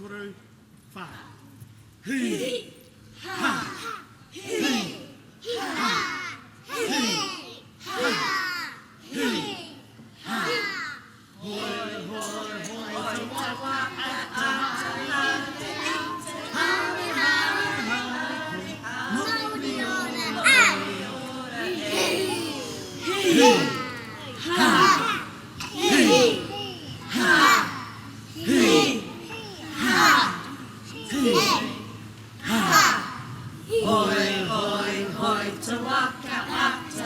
through 5. He, ha, he, ha, he, ha, he, ha. Hoi, hoi, hoi, to waka at the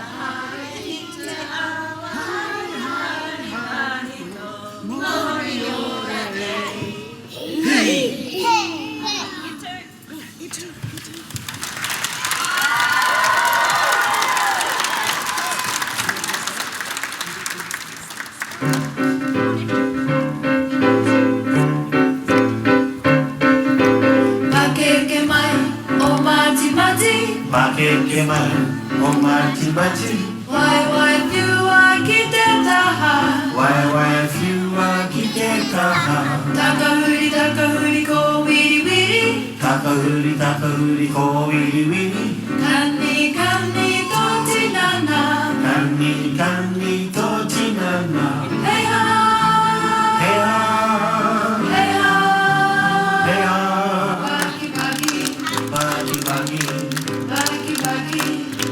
Makeke mai, o mati mati. Wai fiua ki te taha. Wai fiua ki te taha. Takahuri ko wiri wiri. Takahuri ko wiri wiri. Kani to tinana. Kani to tinana. Hey ha. Hey ha. Hey ha. Hey ha. Bagi bagi. Bagi bagi. Bagi bagi.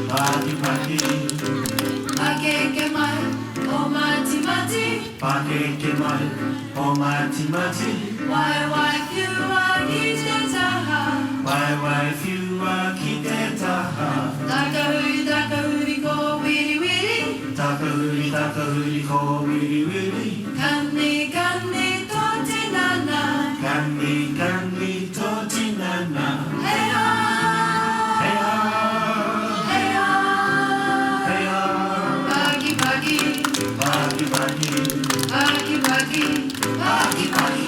Bagi bagi. Makeke mai, o mati mati. Makeke mai, o mati mati. Wai fiua ki te taha. Wai fiua ki te taha. Takahuri ko wiri wiri. Takahuri ko wiri wiri. Kani to tinana. Kani to tinana. Hey ha. Hey ha. Hey ha. Hey ha. Bagi bagi. Bagi bagi. Bagi bagi. Bagi bagi.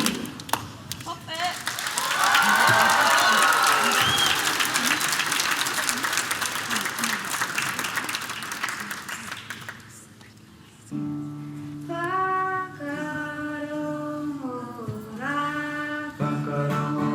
Bakarong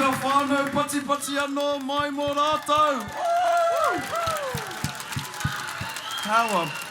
Kia whānau pati pati anō mai mō rātou. Kawa